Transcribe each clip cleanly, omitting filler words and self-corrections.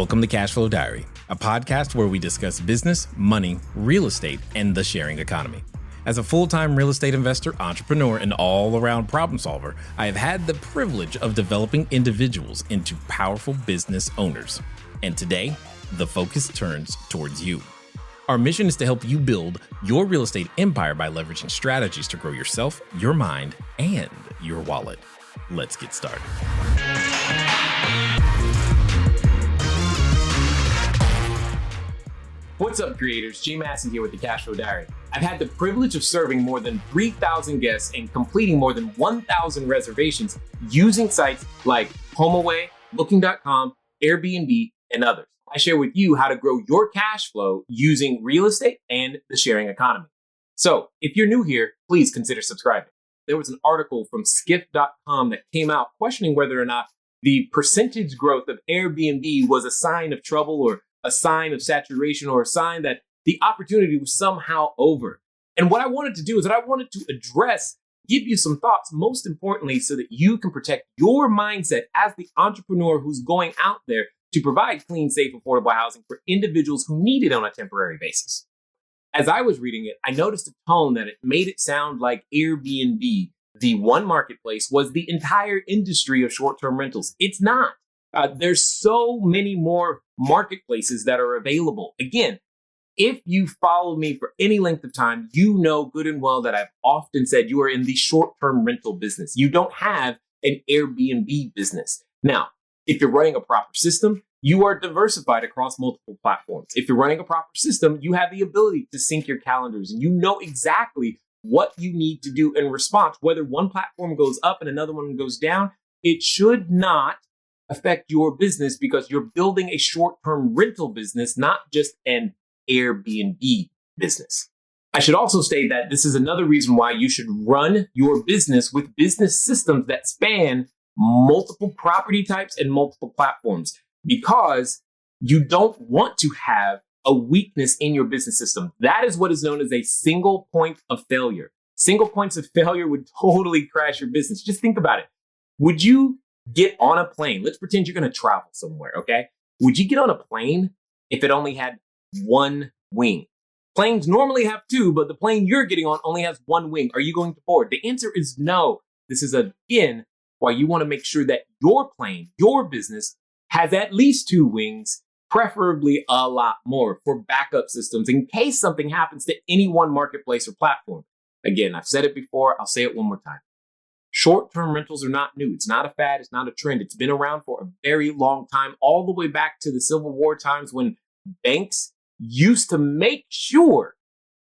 Welcome to Cashflow Diary, a podcast where we discuss business, money, real estate, and the sharing economy. As a full-time real estate investor, entrepreneur, and all-around problem solver, I have had the privilege of developing individuals into powerful business owners. And today, the focus turns towards you. Our mission is to help you build your real estate empire by leveraging strategies to grow yourself, your mind, and your wallet. Let's get started. What's up, creators? Massey here with the Cashflow Diary. I've had the privilege of serving more than 3,000 guests and completing more than 1,000 reservations using sites like HomeAway, Booking.com, Airbnb, and others. I share with you how to grow your cash flow using real estate and the sharing economy. So if you're new here, please consider subscribing. There was an article from skiff.com that came out questioning whether or not the percentage growth of Airbnb was a sign of trouble or a sign of saturation or a sign that the opportunity was somehow over. And what I wanted to do is that I wanted to give you some thoughts, most importantly, so that you can protect your mindset as the entrepreneur who's going out there to provide clean, safe, affordable housing for individuals who need it on a temporary basis. As I was reading it, I noticed a tone that it made it sound like Airbnb, the one marketplace, was the entire industry of short-term rentals. It's not. There's so many more marketplaces that are available. Again, if you follow me for any length of time, you know good and well that I've often said you are in the short-term rental business. You don't have an Airbnb business. Now, if you're running a proper system, you are diversified across multiple platforms. If you're running a proper system, you have the ability to sync your calendars and you know exactly what you need to do in response. Whether one platform goes up and another one goes down, it should not affect your business because you're building a short-term rental business, not just an Airbnb business. I should also state that this is another reason why you should run your business with business systems that span multiple property types and multiple platforms, because you don't want to have a weakness in your business system. That is what is known as a single point of failure. Single points of failure would totally crash your business. Just think about it. Would you get on a plane? Let's pretend you're going to travel somewhere, okay? Would you get on a plane if it only had one wing? Planes normally have two, but the plane you're getting on only has one wing. Are you going to board? The answer is no. This is, again, why you want to make sure that your plane, your business, has at least two wings, preferably a lot more, for backup systems in case something happens to any one marketplace or platform. Again, I've said it before. I'll say it one more time. Short-term rentals are not new. It's not a fad. It's not a trend. It's been around for a very long time, all the way back to the Civil War times when banks used to make sure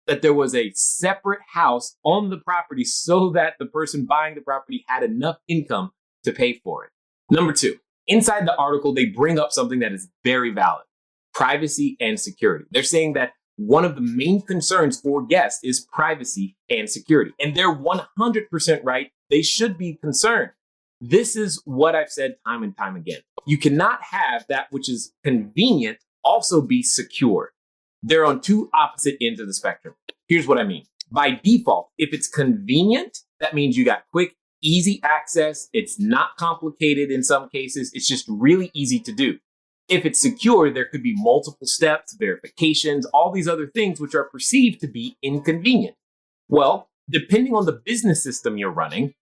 that there was a separate house on the property so that the person buying the property had enough income to pay for it. Number two, inside the article, they bring up something that is very valid: privacy and security. They're saying that one of the main concerns for guests is privacy and security. And they're 100% right. They should be concerned. This is what I've said time and time again. You cannot have that which is convenient also be secure. They're on two opposite ends of the spectrum. Here's what I mean. By default, if it's convenient, that means you got quick, easy access. It's not complicated in some cases. It's just really easy to do. If it's secure, there could be multiple steps, verifications, all these other things which are perceived to be inconvenient. Well, depending on the business system you're running,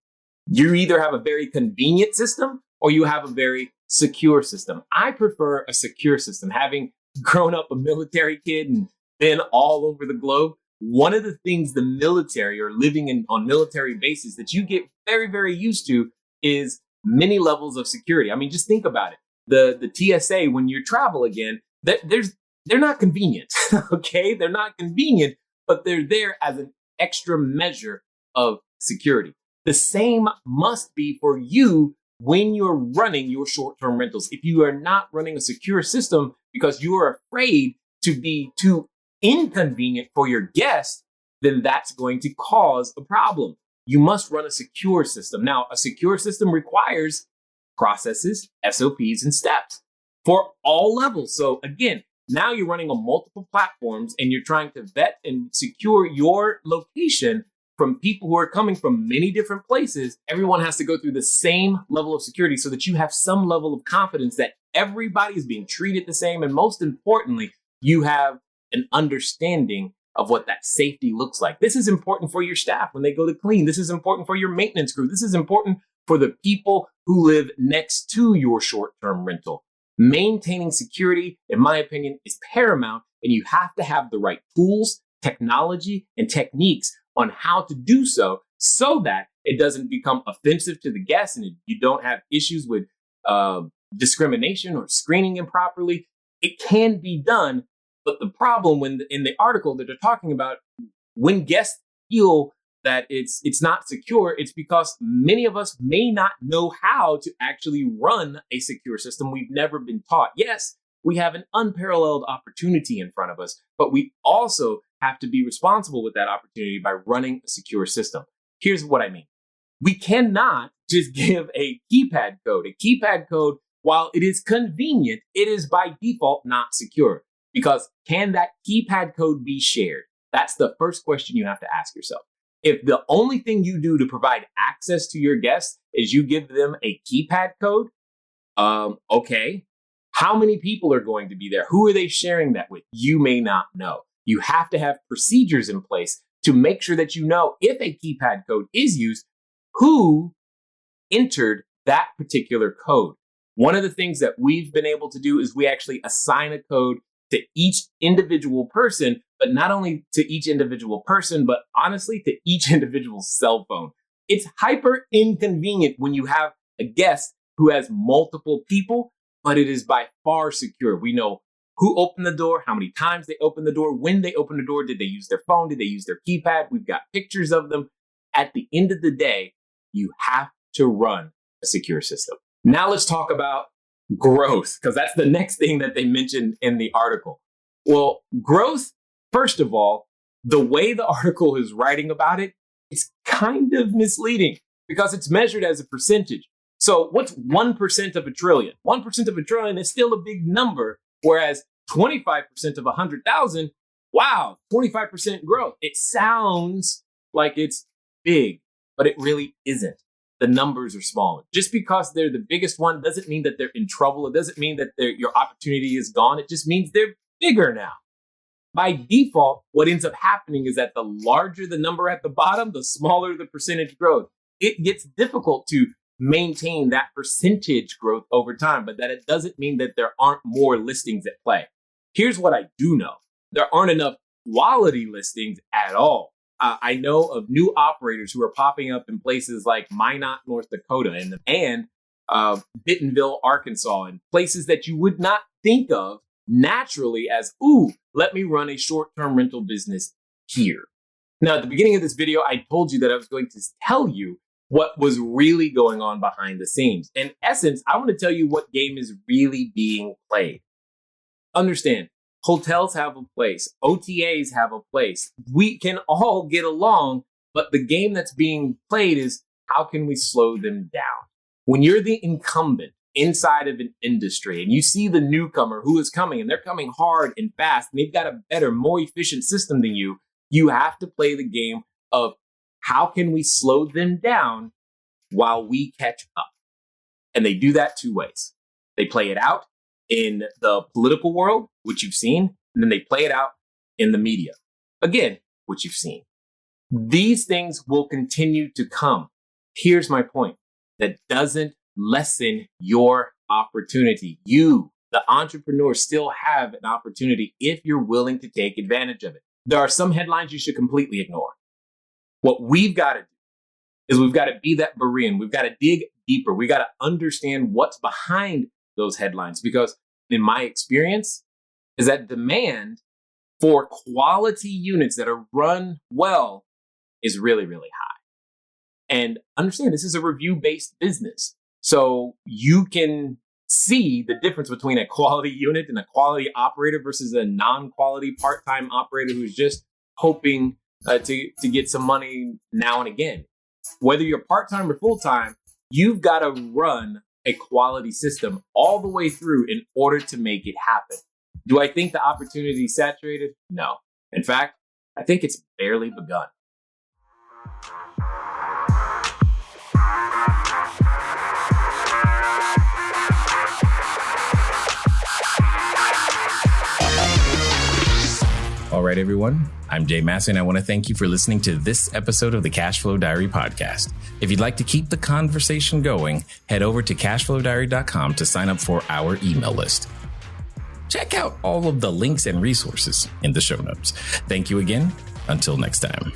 you either have a very convenient system or you have a very secure system. I prefer a secure system. Having grown up a military kid and been all over the globe, one of the things the military, or living on military bases, that you get very, very used to is many levels of security. I mean, just think about it. The TSA, when you travel again, they're not convenient, okay? They're not convenient, but they're there as an extra measure of security. The same must be for you when you're running your short-term rentals. If you are not running a secure system because you are afraid to be too inconvenient for your guests, then that's going to cause a problem. You must run a secure system. Now, a secure system requires processes, SOPs, and steps for all levels. So again, now you're running on multiple platforms and you're trying to vet and secure your location. from people who are coming from many different places, everyone has to go through the same level of security so that you have some level of confidence that everybody is being treated the same. And most importantly, you have an understanding of what that safety looks like. This is important for your staff when they go to clean. This is important for your maintenance crew. This is important for the people who live next to your short-term rental. Maintaining security, in my opinion, is paramount, and you have to have the right tools, technology, and techniques on how to do so that it doesn't become offensive to the guests and you don't have issues with discrimination or screening improperly. It can be done, but the problem in the article that they're talking about, when guests feel that it's not secure, it's because many of us may not know how to actually run a secure system. We've never been taught. Yes, we have an unparalleled opportunity in front of us, but we also have to be responsible with that opportunity by running a secure system. Here's what I mean. We cannot just give a keypad code. A keypad code, while it is convenient, it is by default not secure. Because can that keypad code be shared? That's the first question you have to ask yourself. If the only thing you do to provide access to your guests is you give them a keypad code, okay. How many people are going to be there? Who are they sharing that with? You may not know. You have to have procedures in place to make sure that you know if a keypad code is used, who entered that particular code. One of the things that we've been able to do is we actually assign a code to each individual person, but not only to each individual person, but honestly to each individual cell phone. It's hyper inconvenient when you have a guest who has multiple people, but it is by far secure. We know who opened the door, how many times they opened the door, when they opened the door, did they use their phone, did they use their keypad? We've got pictures of them. At the end of the day, you have to run a secure system. Now let's talk about growth, because that's the next thing that they mentioned in the article. Well, growth, first of all, the way the article is writing about it is kind of misleading because it's measured as a percentage. So what's 1% of a trillion? 1% of a trillion is still a big number, whereas 25% of 100,000, wow, 25% growth. It sounds like it's big, but it really isn't. The numbers are smaller. Just because they're the biggest one doesn't mean that they're in trouble. It doesn't mean that your opportunity is gone. It just means they're bigger now. By default, what ends up happening is that the larger the number at the bottom, the smaller the percentage growth. It gets difficult to maintain that percentage growth over time, but that it doesn't mean that there aren't more listings at play. Here's what I do know. There aren't enough quality listings at all. I know of new operators who are popping up in places like Minot, North Dakota, and Bentonville, Arkansas, and places that you would not think of naturally as, ooh, let me run a short-term rental business here. Now, at the beginning of this video, I told you that I was going to tell you what was really going on behind the scenes. In essence, I want to tell you what game is really being played. Understand, hotels have a place. OTAs have a place. We can all get along, but the game that's being played is how can we slow them down? When you're the incumbent inside of an industry and you see the newcomer who is coming and they're coming hard and fast and they've got a better, more efficient system than you, you have to play the game of how can we slow them down while we catch up? And they do that two ways. They play it out in the political world, which you've seen, and then they play it out in the media, again, which you've seen. These things will continue to come. Here's my point. That doesn't lessen your opportunity. You, the entrepreneur, still have an opportunity if you're willing to take advantage of it. There are some headlines you should completely ignore. What we've got to do is we've got to be that Berean. We've got to dig deeper. We got to understand what's behind those headlines, because in my experience is that demand for quality units that are run well is really, really high. And understand this is a review-based business. So you can see the difference between a quality unit and a quality operator versus a non-quality part-time operator who's just hoping to get some money now and again. Whether you're part-time or full-time, you've got to run a quality system all the way through in order to make it happen. Do I think the opportunity is saturated? No. In fact, I think it's barely begun. right, everyone. I'm Jay Massey, and I want to thank you for listening to this episode of the Cashflow Diary podcast. If you'd like to keep the conversation going, head over to CashFlowDiary.com to sign up for our email list. Check out all of the links and resources in the show notes. Thank you again. Until next time.